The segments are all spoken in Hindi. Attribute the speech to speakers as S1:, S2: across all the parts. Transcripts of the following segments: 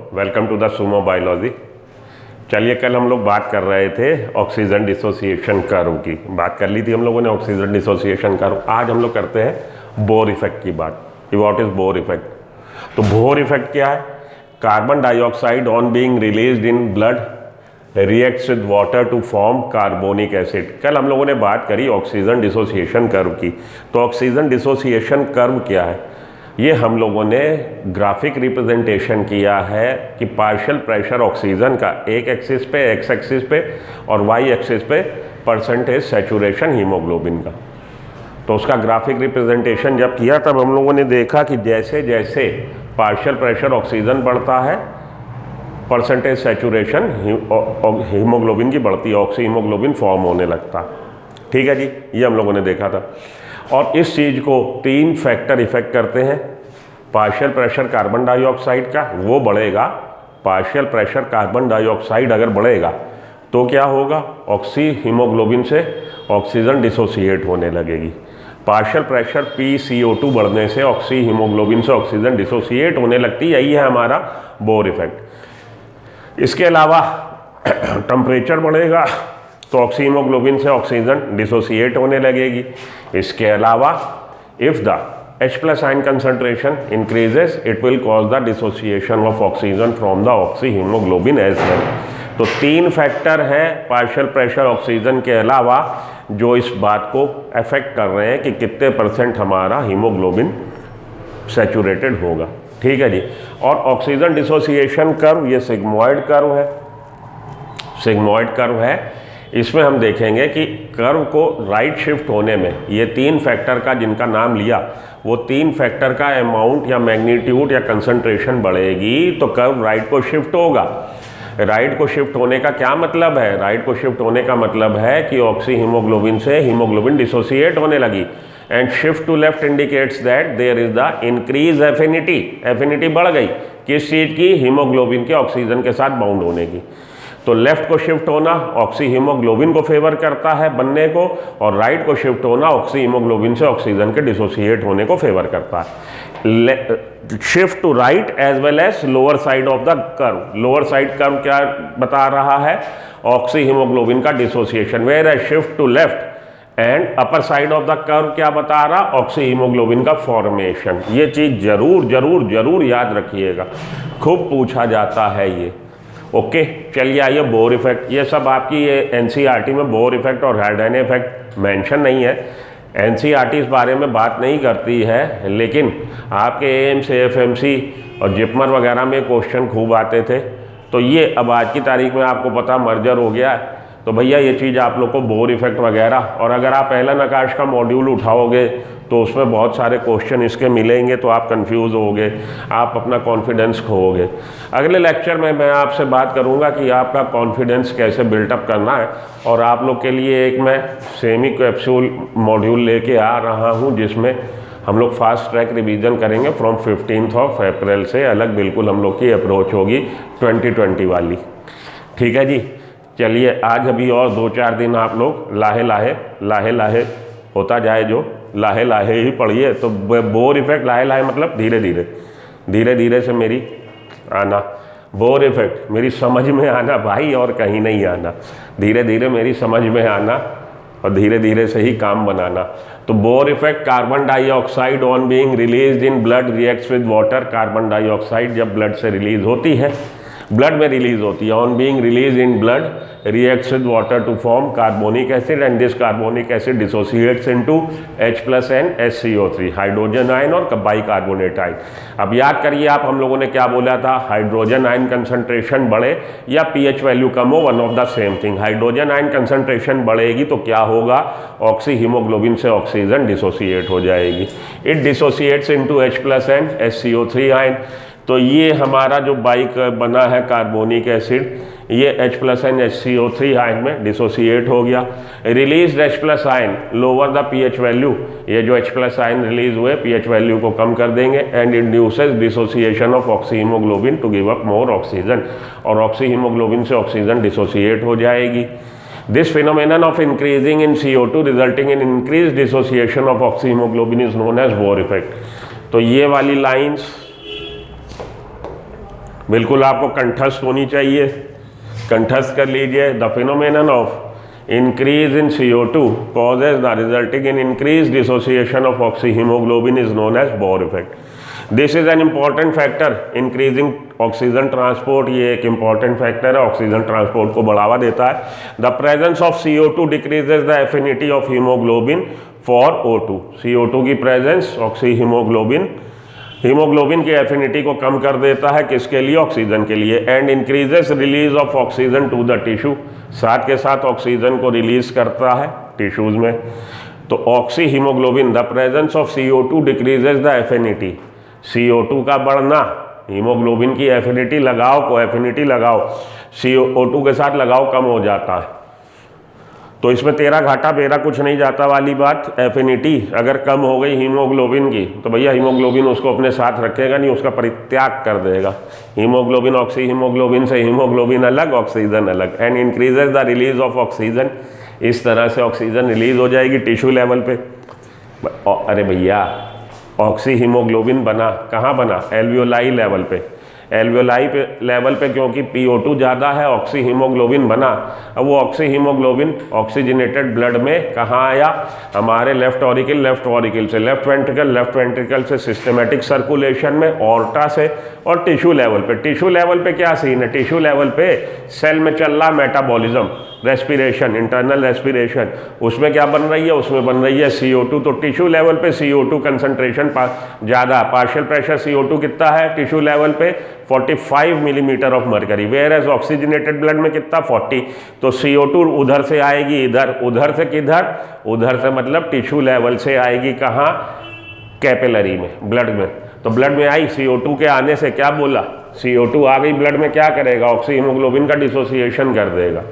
S1: Welcome to the Sumo biology. चलिए, कल हम लोग बात कर रहे थे ऑक्सीजन डिसोसिएशन कर्व की, बात कर ली थी हम लोगों ने ऑक्सीजन डिसोसिएशन कर्व। आज हम लोग करते हैं बोर इफेक्ट की बात। What is Bohr effect? तो बोर इफेक्ट क्या है? Carbon dioxide on being released in blood reacts with water to form carbonic acid. कल हम लोगों ने बात करी ऑक्सीजन डिसोसिएशन कर्व की। तो ऑक्सीजन डिसोसिएशन कर्व क्या है? ये हम लोगों ने ग्राफिक रिप्रेजेंटेशन किया है कि पार्शियल प्रेशर ऑक्सीजन का एक एक्सिस पे, एक्स एक्सिस पे और वाई एक्सिस पे परसेंटेज सैचुरेशन हीमोग्लोबिन का। तो उसका ग्राफिक रिप्रेजेंटेशन जब किया तब हम लोगों ने देखा कि जैसे जैसे पार्शियल प्रेशर ऑक्सीजन बढ़ता है परसेंटेज सैचुरेशन हीमोग्लोबिन की बढ़ती है, ऑक्सी हीमोग्लोबिन फॉर्म होने लगता। ठीक है जी, ये हम लोगों ने देखा था। और इस चीज़ को तीन फैक्टर इफेक्ट करते हैं। पार्शियल प्रेशर कार्बन डाइऑक्साइड का वो बढ़ेगा। पार्शियल प्रेशर कार्बन डाइऑक्साइड अगर बढ़ेगा तो क्या होगा? ऑक्सी हीमोग्लोबिन से ऑक्सीजन डिसोसिएट होने लगेगी। पार्शियल प्रेशर PCO2 बढ़ने से ऑक्सी हीमोग्लोबिन से ऑक्सीजन डिसोसिएट होने लगती। यही है हमारा बोर इफेक्ट। इसके अलावा टेम्परेचर बढ़ेगा तो ऑक्सी हीमोग्लोबिन से ऑक्सीजन डिसोसिएट होने लगेगी। इसके अलावा if the H+ ion concentration increases it will cause the dissociation of oxygen from the oxyhaemoglobin as well. तो तीन फैक्टर है पार्शियल प्रेशर ऑक्सीजन के अलावा जो इस बात को अफेक्ट कर रहे हैं कि कितने परसेंट हमारा हीमोग्लोबिन सैचुरेटेड होगा। ठीक है जी। और ऑक्सीजन डिसोसिएशन कर्व ये सिग्मोइड कर्व है। सिग्मोइड कर्व है। इसमें हम देखेंगे कि कर्व को राइट शिफ्ट होने में ये तीन फैक्टर का जिनका नाम लिया वो तीन फैक्टर का अमाउंट या मैग्नीट्यूड या कंसंट्रेशन बढ़ेगी तो कर्व राइट को शिफ्ट होगा। राइट को शिफ्ट होने का क्या मतलब है? राइट को शिफ्ट होने का मतलब है कि ऑक्सी हीमोग्लोबिन से हीमोग्लोबिन डिसोसिएट होने लगी। And shift to left indicates that there is the increase affinity. Affinity बढ़ गई किस चीज़ की? हीमोग्लोबिन के ऑक्सीजन के साथ बाउंड होने की। तो लेफ्ट को शिफ्ट होना ऑक्सी हीमोग्लोबिन को फेवर करता है बनने को, और राइट को शिफ्ट होना ऑक्सी हीमोग्लोबिन से ऑक्सीजन के डिसोसिएट होने को फेवर करता है। Shift to right as well as lower side of the curve. Lower side curve क्या बता रहा है? ऑक्सी हीमोग्लोबिन का dissociation. Whereas shift to left and upper side of the curve क्या बता रहा? ऑक्सी हीमोग्लोबिन का फॉर्मेशन। ये चीज़ जरूर जरूर जरूर याद रखिएगा, खूब पूछा जाता है ये। ओके, चलिए आइए बोर इफेक्ट। ये सब आपकी ये NCERT में बोर इफेक्ट और हाल्डेन इफेक्ट मेंशन नहीं है। NCERT इस बारे में बात नहीं करती है, लेकिन आपके AIIMS AFMC और जिपमर वगैरह में क्वेश्चन खूब आते थे। तो ये अब आज की तारीख में आपको पता मर्जर हो गया है तो भैया ये चीज़ आप लोग को बोर इफेक्ट वगैरह, और अगर आप पहला नकाश का मॉड्यूल उठाओगे तो उसमें बहुत सारे क्वेश्चन इसके मिलेंगे तो आप कंफ्यूज होगे, आप अपना कॉन्फिडेंस खोओगे। अगले लेक्चर में मैं आपसे बात करूंगा कि आपका कॉन्फिडेंस कैसे बिल्टअप करना है, और आप लोग के लिए एक मैं सेमी कैप्सूल मॉड्यूल लेके आ रहा हूं जिसमें हम लोग फास्ट ट्रैक रिवीजन करेंगे फ्रॉम 15 अप्रैल से। अलग बिल्कुल हम लोग की अप्रोच होगी 2020 वाली। ठीक है जी। चलिए आज अभी और 2-4 दिन आप लोग लाहे लाहे होता जाए, जो लाहे लाहे ही पढ़िए। तो बोर इफेक्ट लाहे लाहे मतलब धीरे धीरे से मेरी आना, बोर इफेक्ट मेरी समझ में आना भाई, और कहीं नहीं आना। धीरे धीरे मेरी समझ में आना और धीरे धीरे से ही काम बनाना। तो Bohr effect, carbon dioxide on being released in blood reacts with water. Carbon dioxide जब ब्लड से रिलीज होती है, ब्लड में रिलीज होती है, on being release in blood reacts with water to form carbonic acid and this carbonic acid dissociates into H+ and HCO3 hydrogen ion और बाइकार्बोनेट आयन। अब याद करिए आप, हम लोगों ने क्या बोला था? हाइड्रोजन आयन कंसंट्रेशन बढ़े या pH वैल्यू कम हो, one of the same thing. Hydrogen ion concentration बढ़ेगी तो क्या होगा? ऑक्सी हीमोग्लोबिन से ऑक्सीजन डिसोसिएट हो जाएगी। It dissociates into H+ and HCO3 ion. तो ये हमारा जो बाइक बना है कार्बोनिक एसिड, ये H+ and HCO3 आयन में डिसोसिएट हो गया। Release H+ ion lower the pH value. ये जो H+ आयन रिलीज हुए pH वैल्यू को कम कर देंगे and induces dissociation of oxyhaemoglobin to give up more oxygen, और ऑक्सी हीमोग्लोबिन से ऑक्सीजन डिसोसिएट हो जाएगी। This phenomenon of increasing in CO2 resulting in increased dissociation of oxyhemoglobin is known as Bohr effect। तो ये वाली लाइंस बिल्कुल आपको कंठस्थ होनी चाहिए, कंठस्थ कर लीजिए। The phenomenon of increase in CO2 causes the resulting in increased dissociation of oxyhemoglobin is known as Bohr effect. This is an important factor increasing oxygen transport। ये एक important factor है, ऑक्सीजन ट्रांसपोर्ट को बढ़ावा देता है। The presence of CO2 decreases the affinity of hemoglobin for O2। CO2 की presence हीमोग्लोबिन की एफिनिटी को कम कर देता है, किसके लिए? ऑक्सीजन के लिए। And increases release of oxygen to the tissue, साथ के साथ ऑक्सीजन को रिलीज करता है टिश्यूज में। तो oxy haemoglobin, the presence of CO2 decreases the affinity, CO2 का बढ़ना, हीमोग्लोबिन की एफिनिटी लगाओ, को एफिनिटी लगाओ, CO2 के साथ लगाओ, कम हो जाता है। तो इसमें तेरा घाटा मेरा कुछ नहीं जाता वाली बात। एफिनिटी अगर कम हो गई हीमोग्लोबिन की तो भैया हीमोग्लोबिन उसको अपने साथ रखेगा नहीं, उसका परित्याग कर देगा। हीमोग्लोबिन ऑक्सी हीमोग्लोबिन से हीमोग्लोबिन अलग, ऑक्सीजन अलग। And increases the release of oxygen, इस तरह से ऑक्सीजन रिलीज हो जाएगी टिश्यू लेवल पे। अरे भैया ऑक्सी हीमोग्लोबिन बना कहाँ बना? एल्वियोलाई लेवल पे। एल्वियोलाई पे लेवल पे क्योंकि PO2 ज़्यादा है, ऑक्सी हीमोग्लोबिन बना। अब वो ऑक्सी हीमोग्लोबिन ऑक्सीजनेटेड ब्लड में कहाँ आया? हमारे लेफ्ट ऑरिकल से, लेफ्ट वेंट्रिकल से सिस्टमेटिक सर्कुलेशन में, ऑर्टा से, और टिश्यू लेवल पे। टिश्यू लेवल पे क्या सीन है? टिश्यू लेवल पे सेल में चल रहा मेटाबॉलिज्म, रेस्पिरेशन, इंटरनल रेस्पिरेशन, उसमें क्या बन रही है? उसमें बन रही है CO2। तो टिश्यू लेवल पे CO2 कंसंट्रेशन ज़्यादा, पार्शियल प्रेशर CO2 कितना है टिश्यू लेवल पे? 45 millimetre of mercury. Whereas oxygenated blood में कितना? 40। तो CO2 उधर से आएगी इधर, उधर से किधर? उधर से मतलब टिश्यू लेवल से आएगी कहाँ? कैपिलरी में, ब्लड में। तो ब्लड में आई, CO2 के आने से क्या बोला? CO2 आ गई ब्लड में, क्या करेगा? ऑक्सी हीमोग्लोबिन का डिसोसिएशन कर देगा।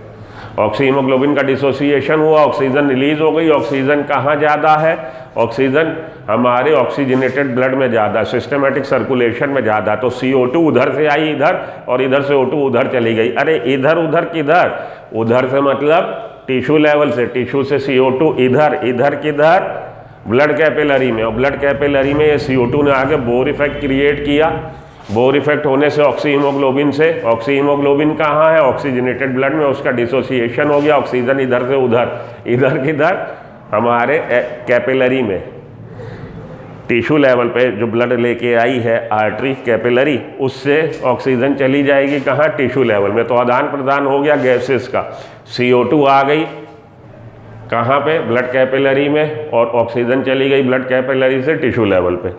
S1: ऑक्सी हीमोग्लोबिन का डिसोसिएशन हुआ, ऑक्सीजन रिलीज हो गई। ऑक्सीजन कहाँ ज़्यादा है? ऑक्सीजन हमारे ऑक्सीजनेटेड ब्लड में ज़्यादा, सिस्टमेटिक सर्कुलेशन में ज़्यादा। तो CO2 उधर से आई इधर, और इधर से O2 उधर चली गई। अरे इधर उधर किधर? उधर से मतलब टिश्यू लेवल से, टिश्यू से CO2 इधर, इधर किधर? ब्लड कैपिलरी में। और ब्लड कैपिलरी में ये CO2 ने आके बोर इफेक्ट क्रिएट किया। बोर इफेक्ट होने से ऑक्सी हीमोग्लोबिन से, ऑक्सी हीमोग्लोबिन कहाँ है? ऑक्सीजनेटेड ब्लड में, उसका डिसोसिएशन हो गया। ऑक्सीजन इधर से उधर, इधर किधर? हमारे कैपिलरी में, टिश्यू लेवल पे जो ब्लड लेके आई है आर्टरी कैपिलरी, उससे ऑक्सीजन चली जाएगी कहाँ? टिश्यू लेवल में। तो आदान प्रदान हो गया गैसेस का। CO2 आ गई कहाँ पे? ब्लड कैपिलरी में, और ऑक्सीजन चली गई ब्लड कैपिलरी से टिश्यू लेवल पे।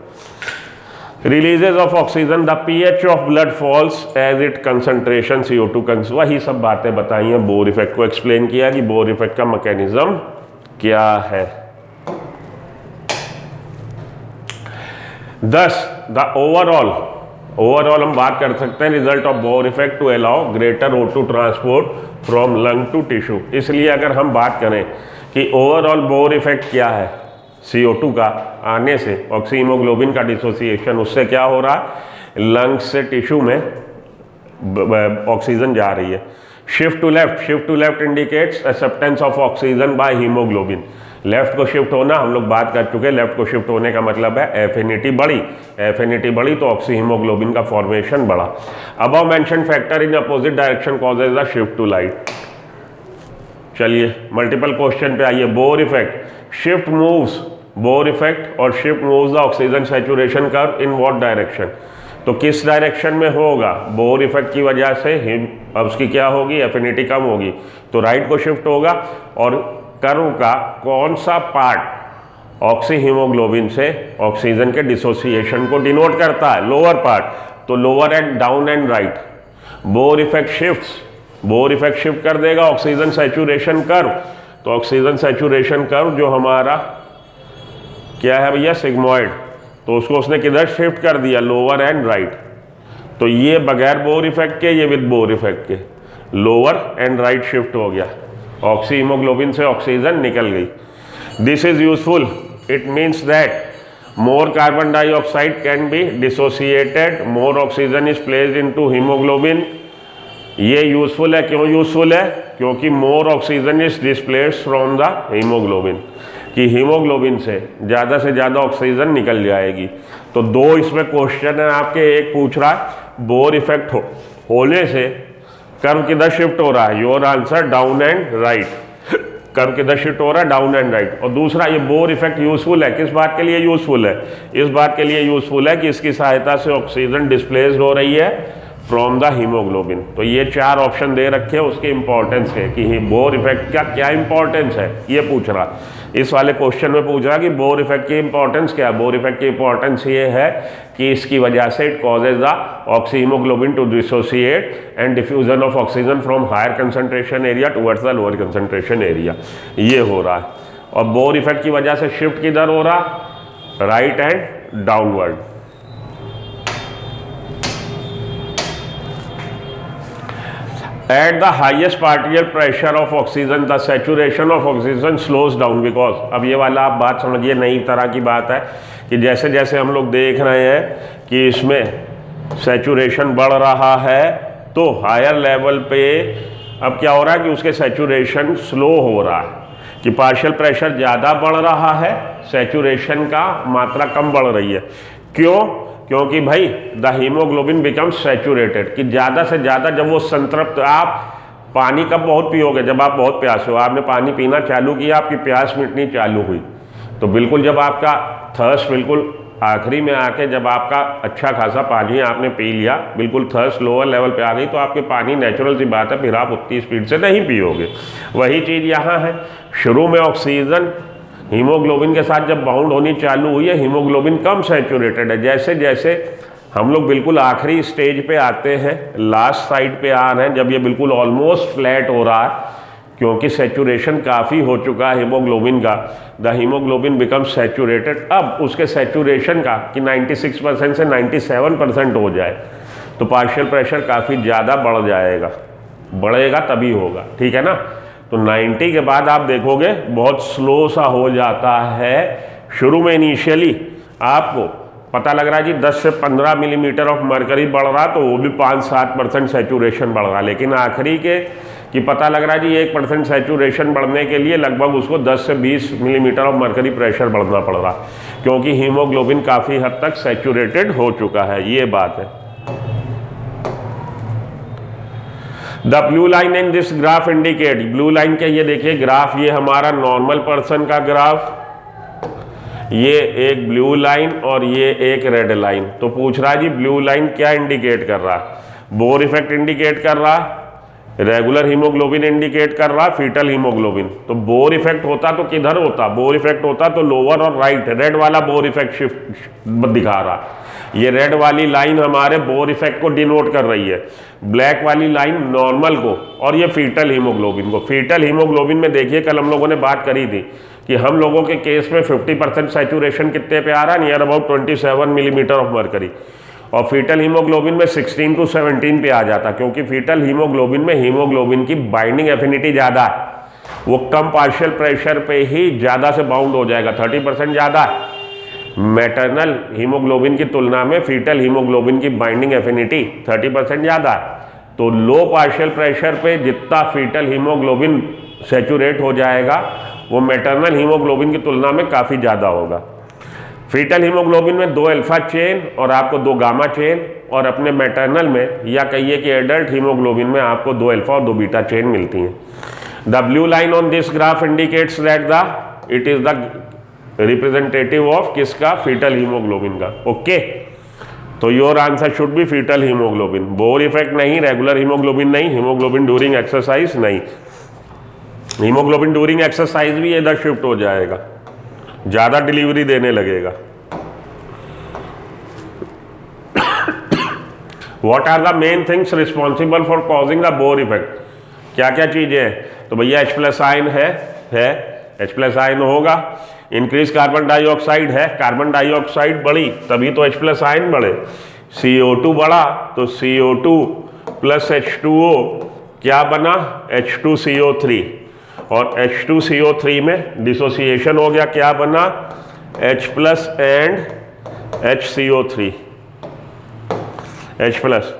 S1: Releases of oxygen, the pH of blood falls as it concentration CO2 वही सब बातें बताई हैं। बोर इफेक्ट को एक्सप्लेन किया कि बोर इफेक्ट का मैकेनिज्म क्या है। 10 द ओवरऑल हम बात कर सकते हैं result of Bohr effect to allow greater O2 transport from lung to tissue. इसलिए अगर हम बात करें कि ओवरऑल बोर इफेक्ट क्या है, CO2 का आने से ऑक्सी हीमोग्लोबिन का डिसोसिएशन, उससे क्या हो रहा है? लंग्स से टिश्यू में ऑक्सीजन जा रही है। Shift to left indicates acceptance of oxygen by haemoglobin. Left को शिफ्ट होना हम लोग बात कर चुके हैं। लेफ्ट को शिफ्ट होने का मतलब है एफिनिटी बढ़ी तो ऑक्सी हीमोग्लोबिन का फॉर्मेशन बढ़ा। Above mentioned factor in opposite direction causes the shift to light. चलिए मल्टीपल क्वेश्चन पे आइए। Bohr effect, shift moves, Bohr effect और shift moves the oxygen saturation curve in what direction? तो किस डायरेक्शन में होगा? बोर इफेक्ट की वजह से अब उसकी क्या होगी? एफिनिटी कम होगी, तो राइट को शिफ्ट होगा। और कर्व का कौन सा पार्ट ऑक्सी हीमोग्लोबिन से ऑक्सीजन के डिसोसिएशन को डिनोट करता है? लोअर पार्ट, तो lower and down and right. Bore effect shift कर देगा ऑक्सीजन सैचुरेशन कर्व। तो ऑक्सीजन सैचुरेशन कर्व जो हमारा क्या है भैया? सिग्मोइड, तो उसको उसने किधर शिफ्ट कर दिया? Lower and right. तो ये बगैर बोर इफेक्ट के, ये विद बोर इफेक्ट के, लोअर एंड राइट शिफ्ट हो गया। ऑक्सी हीमोग्लोबिन से ऑक्सीजन निकल गई। This is useful, it means that more carbon dioxide can be dissociated, more oxygen is placed into haemoglobin. ये यूजफुल है। क्यों यूजफुल है? क्योंकि मोर oxygen is displaced from the haemoglobin, कि हीमोग्लोबिन से ज़्यादा ऑक्सीजन निकल जाएगी। तो दो इसमें क्वेश्चन है आपके। एक पूछ रहा है बोर इफेक्ट होने से कर्व किधर शिफ्ट हो रहा है, your answer down and right. Curve किधर शिफ्ट हो रहा है, डाउन एंड राइट। और दूसरा, ये बोर इफेक्ट यूजफुल है, किस बात के लिए यूजफुल है, इस बात के लिए यूजफुल है कि इसकी सहायता से ऑक्सीजन डिस्प्लेस्ड हो रही है फ्रॉम द हीमोग्लोबिन। तो ये चार ऑप्शन दे रखे हैं, उसके इंपॉर्टेंस है कि बोर इफेक्ट का क्या इंपॉर्टेंस है, ये पूछ रहा। इस वाले क्वेश्चन में पूछ रहा कि बोर इफेक्ट की इंपॉर्टेंस क्या है। बोर इफेक्ट की इंपॉर्टेंस ये है कि इसकी वजह से it causes the oxyhaemoglobin to dissociate and diffusion of oxygen from higher concentration area towards the lower concentration area, ये हो रहा है। और बोर इफेक्ट की वजह से शिफ्ट किधर हो रहा, right and downward. At the highest partial pressure of oxygen, the saturation of oxygen slows down because, अब ये वाला आप बात समझिए, नई तरह की बात है कि जैसे जैसे हम लोग देख रहे हैं कि इसमें सैचुरेशन बढ़ रहा है तो हायर लेवल पे अब क्या हो रहा है कि उसके सैचुरेशन स्लो हो रहा है, कि पार्शियल प्रेशर ज़्यादा बढ़ रहा है, सैचुरेशन का मात्रा कम बढ़ रही है। क्यों? क्योंकि भाई द हीमोग्लोबिन बिकम्स सैचुरेटेड, कि ज़्यादा से ज़्यादा जब वो संतृप्त, आप पानी कब बहुत पियोगे, जब आप बहुत प्यासे हो, आपने पानी पीना चालू किया, आपकी प्यास मिटनी चालू हुई, तो बिल्कुल जब आपका थर्स्ट बिल्कुल आखिरी में आके जब आपका अच्छा खासा पानी आपने पी लिया, बिल्कुल थर्स्ट लोअर लेवल पे आ गई, तो आपके पानी नेचुरल सी बात है फिर आप उतनी स्पीड से नहीं पियोगे। वही चीज़ यहाँ है, शुरू में ऑक्सीजन हीमोग्लोबिन के साथ जब बाउंड होनी चालू हुई है, हीमोग्लोबिन कम सैचुरेटेड है। जैसे जैसे हम लोग बिल्कुल आखिरी स्टेज पे आते हैं, लास्ट साइड पे आ रहे हैं, जब ये बिल्कुल ऑलमोस्ट फ्लैट हो रहा है, क्योंकि सैचुरेशन काफ़ी हो चुका है हीमोग्लोबिन का, द हीमोग्लोबिन बिकम सैचुरेटेड। अब उसके सैचुरेशन का कि 96% से 97% हो जाए तो पार्शियल प्रेशर काफ़ी ज़्यादा बढ़ जाएगा, बढ़ेगा तभी होगा, ठीक है ना। तो 90 के बाद आप देखोगे बहुत स्लो सा हो जाता है। शुरू में इनिशियली आपको पता लग रहा है जी 10 से 15 मिलीमीटर ऑफ मरकरी बढ़ रहा, तो वो भी 5-7% सैचुरेशन बढ़ रहा, लेकिन आखिरी के कि पता लग रहा है जी 1% सैचुरेशन बढ़ने के लिए लगभग उसको 10 से 20 मिलीमीटर ऑफ मरकरी प्रेशर बढ़ना पड़ रहा, क्योंकि हीमोग्लोबिन काफ़ी हद तक सैचुरेटेड हो चुका है, ये बात है। The blue line in this graph indicate, blue line के ये देखिए ग्राफ, ये हमारा नॉर्मल पर्सन का ग्राफ, ये एक ब्लू लाइन और ये एक रेड लाइन। तो पूछ रहा है जी ब्लू लाइन क्या इंडिकेट कर रहा है, बोर इफेक्ट इंडिकेट कर रहा, रेगुलर हीमोग्लोबिन इंडिकेट कर रहा, फीटल हीमोग्लोबिन। तो बोर इफेक्ट होता तो किधर होता, बोर इफेक्ट होता तो लोअर और राइट, रेड वाला बोर इफेक्ट शिफ्ट दिखा रहा, ये रेड वाली लाइन हमारे बोर इफेक्ट को डिनोट कर रही है, ब्लैक वाली लाइन नॉर्मल को, और ये फीटल हीमोग्लोबिन को। फीटल हीमोग्लोबिन में देखिए कल हम लोगों ने बात करी थी कि हम लोगों के केस में 50% सैचुरेशन कितने पे आ रहा है, near about 27 millimetre of mercury, और फीटल हीमोग्लोबिन में 16 to 17 पे आ जाता, क्योंकि फीटल हीमोग्लोबिन में हीमोग्लोबिन की बाइंडिंग एफिनिटी ज़्यादा है, वो कम पार्शियल प्रेशर पे ही ज़्यादा से बाउंड हो जाएगा, 30% ज़्यादा है। मैटरनल हीमोग्लोबिन की तुलना में फीटल हीमोग्लोबिन की बाइंडिंग एफिनिटी 30% ज़्यादा है। तो लो पार्शियल प्रेशर पे जितना फीटल हीमोग्लोबिन सैचुरेट हो जाएगा वो मैटरनल हीमोग्लोबिन की तुलना में काफ़ी ज़्यादा होगा। फीटल हीमोग्लोबिन में 2 अल्फा चेन और आपको 2 गामा चेन, और अपने मैटरनल में या कहिए कि एडल्ट हीमोग्लोबिन में आपको 2 अल्फा और 2 बीटा चेन मिलती हैं। The blue line on this graph indicates that it is the representative of किसका, फीटल हीमोग्लोबिन का। ओके, तो your answer should be fetal haemoglobin. Bohr effect नहीं, रेगुलर हीमोग्लोबिन नहीं, हीमोग्लोबिन ड्यूरिंग एक्सरसाइज नहीं। हीमोग्लोबिन ड्यूरिंग एक्सरसाइज भी इधर शिफ्ट हो जाएगा, ज़्यादा डिलीवरी देने लगेगा। What are the main things responsible for causing the Bohr effect, क्या क्या चीज़ें हैं? तो भैया H+ आयन है H+ आयन होगा, इंक्रीज कार्बन डाइऑक्साइड है, कार्बन डाइऑक्साइड बढ़ी तभी तो H+ आयन बढ़े, CO2 बढ़ा तो CO2 + H2O क्या बना, H2CO3, और H2CO3 में डिसोसिएशन हो गया, क्या बना, H+ एंड HCO3 H+।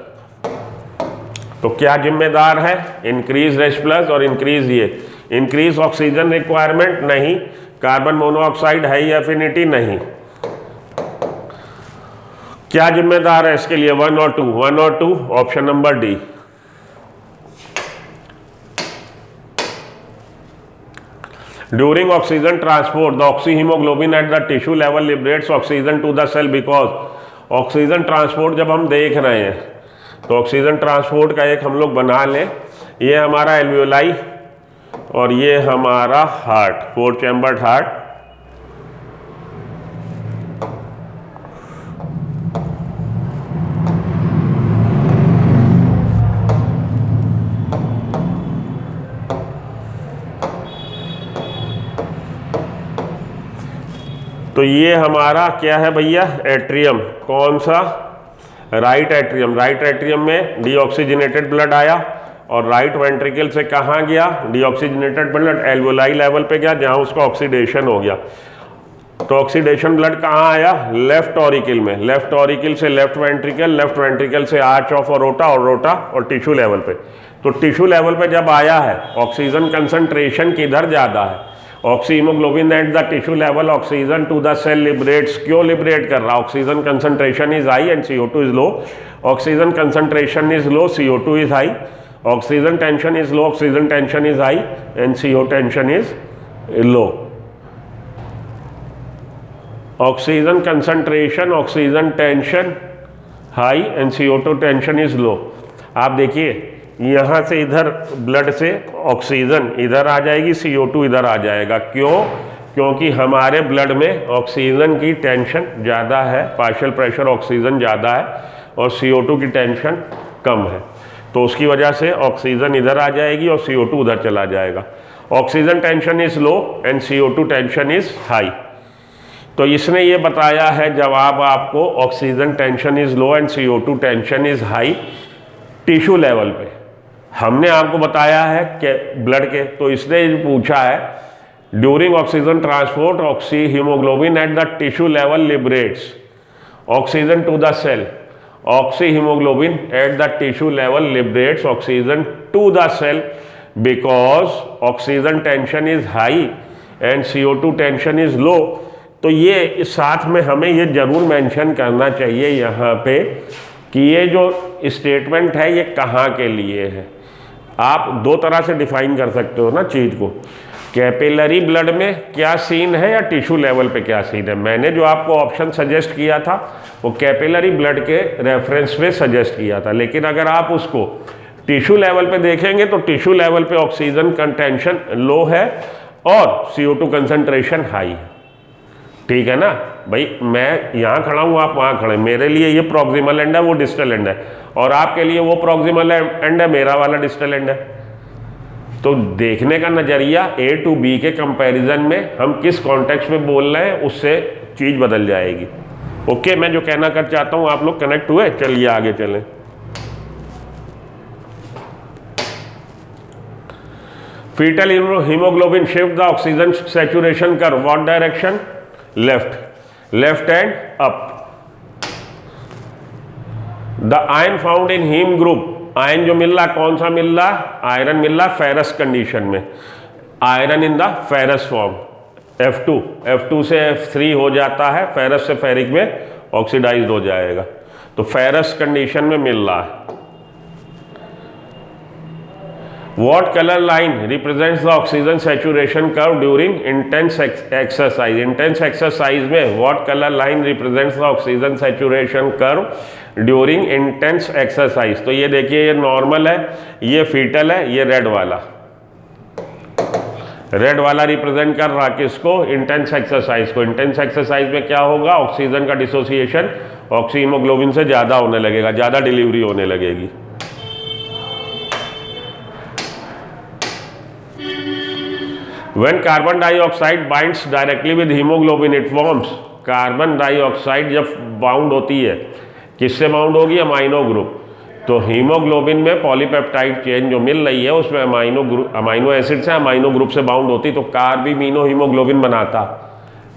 S1: तो क्या जिम्मेदार है, इंक्रीज H+ और इंक्रीज ये, इंक्रीज ऑक्सीजन रिक्वायरमेंट नहीं, कार्बन मोनोऑक्साइड हाई एफिनिटी नहीं, क्या जिम्मेदार है इसके लिए? 1 और 2, 1 और 2, option number D. During oxygen transport the oxyhaemoglobin at the tissue level liberates oxygen to the cell, because oxygen transport जब हम देख रहे हैं तो ऑक्सीजन ट्रांसपोर्ट का एक हम लोग बना लें, ये हमारा एल्वियोलाई और ये हमारा हार्ट, 4 चैम्बर्ड हार्ट। तो ये हमारा क्या है भैया? एट्रियम। कौन सा? Right atrium. राइट एट्रियम में डीऑक्सीजनेटेड ब्लड आया और राइट वेंट्रिकल से कहाँ गया? डीऑक्सीजनेटेड ब्लड एल्वियोलाई लेवल पे गया, जहाँ उसका ऑक्सीडेशन हो गया। तो ऑक्सीडेशन ब्लड कहाँ आया? लेफ्ट ऑरिकल में। लेफ्ट ऑरिकल से लेफ्ट वेंट्रिकल, लेफ्ट वेंट्रिकल से आर्च ऑफ अरोटा और टिश्यू लेवल पे। तो टिश्यू लेवल पे जब आया है, ऑक्सीजन कंसंट्रेशन किधर ज़्यादा है? Oxyhaemoglobin at the tissue level, oxygen to the cell liberates. क्यों लिबरेट कर रहा? Oxygen concentration is high and CO2 is low. Oxygen concentration is low, CO2 is high. Oxygen tension is low, oxygen tension is high and CO tension is low. Oxygen concentration, oxygen tension high and CO2 tension is low. आप देखिए यहाँ से इधर ब्लड से ऑक्सीजन इधर आ जाएगी, CO2 इधर आ जाएगा। क्यों? क्योंकि हमारे ब्लड में ऑक्सीजन की टेंशन ज़्यादा है, पार्शियल प्रेशर ऑक्सीजन ज़्यादा है और CO2 की टेंशन कम है, तो उसकी वजह से ऑक्सीजन इधर आ जाएगी और CO2 उधर चला जाएगा। Oxygen tension is low and CO2 tension is high. तो इसने ये बताया है जवाब आपको, oxygen tension is low and CO2 tension is high tissue level पे। हमने आपको बताया है कि ब्लड के, तो इसने पूछा है during oxygen transport oxyhaemoglobin at the tissue level liberates oxygen to the cell. Oxyhaemoglobin at the tissue level liberates oxygen to the cell because oxygen tension is high and CO2 tension is low. तो ये साथ में हमें ये जरूर मेंशन करना चाहिए यहाँ पे कि ये जो स्टेटमेंट है ये कहाँ के लिए है। आप दो तरह से डिफाइन कर सकते हो ना चीज़ को, कैपिलरी ब्लड में क्या सीन है या टिश्यू लेवल पे क्या सीन है। मैंने जो आपको ऑप्शन सजेस्ट किया था वो कैपिलरी ब्लड के रेफरेंस पे सजेस्ट किया था, लेकिन अगर आप उसको टिश्यू लेवल पे देखेंगे तो टिश्यू लेवल पे ऑक्सीजन कंटेंशन लो है और CO2 कंसंट्रेशन हाई है। ठीक है ना भाई, मैं यहाँ खड़ा हूँ, आप वहाँ खड़े, मेरे लिए ये प्रॉक्सिमल एंड है, वो डिस्टल एंड है, और आपके लिए वो प्रॉक्सिमल एंड है, मेरा वाला डिस्टल एंड है। तो देखने का नज़रिया A to B के कंपैरिजन में हम किस कॉन्टेक्स्ट में बोल रहे हैं उससे चीज़ बदल जाएगी। ओके, मैं जो कहना कर चाहता हूँ आप लोग कनेक्ट हुए? चलिए आगे चलें। Fetal haemoglobin shift the oxygen saturation curve, what direction? Left and up. The iron found in haem group, iron जो मिल रहा कौन सा मिल रहा? आयरन मिल रहा फेरस कंडीशन में, iron in the ferrous form F2 से F3 हो जाता है, फेरस से फेरिक में ऑक्सीडाइज्ड हो जाएगा, तो फेरस कंडीशन में मिल रहा है। What color line represents the oxygen saturation curve during intense exercise? Intense exercise में what color line represents the oxygen saturation curve during intense exercise? तो ये देखिए, ये नॉर्मल है, ये फीटल है, ये रेड वाला रिप्रेजेंट कर रहा किसको? इंटेंस एक्सरसाइज को। इंटेंस एक्सरसाइज में क्या होगा? ऑक्सीजन का डिसोसिएशन ऑक्सीहीमोग्लोबिन से ज़्यादा होने लगेगा, ज़्यादा डिलीवरी होने लगेगी। When carbon dioxide binds directly with hemoglobin it forms, carbon dioxide जब बाउंड होती है, किससे बाउंड होगी? Amino group. तो हीमोग्लोबिन में पॉलीपेप्टाइड चेन जो मिल रही है उसमें अमाइनो एसिड से अमाइनो ग्रुप से बाउंड होती, तो कार्बिमीनो हीमोग्लोबिन बनाता,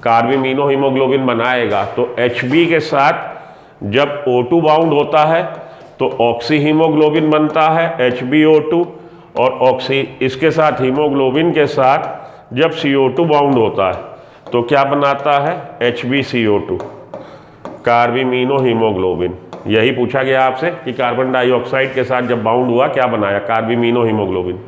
S1: कार्बिमीनो हीमोग्लोबिन बनाएगा। तो Hb के साथ जब O2 बाउंड होता है तो ऑक्सी हीमोग्लोबिन बनता है HbO2, और इसके साथ हीमोग्लोबिन के साथ जब CO2 बाउंड होता है तो क्या बनाता है? HbCO2। कार्बिमिनो हीमोग्लोबिन। यही पूछा गया आपसे कि कार्बन डाइऑक्साइड के साथ जब बाउंड हुआ क्या बनाया, कार्बिमिनो हीमोग्लोबिन।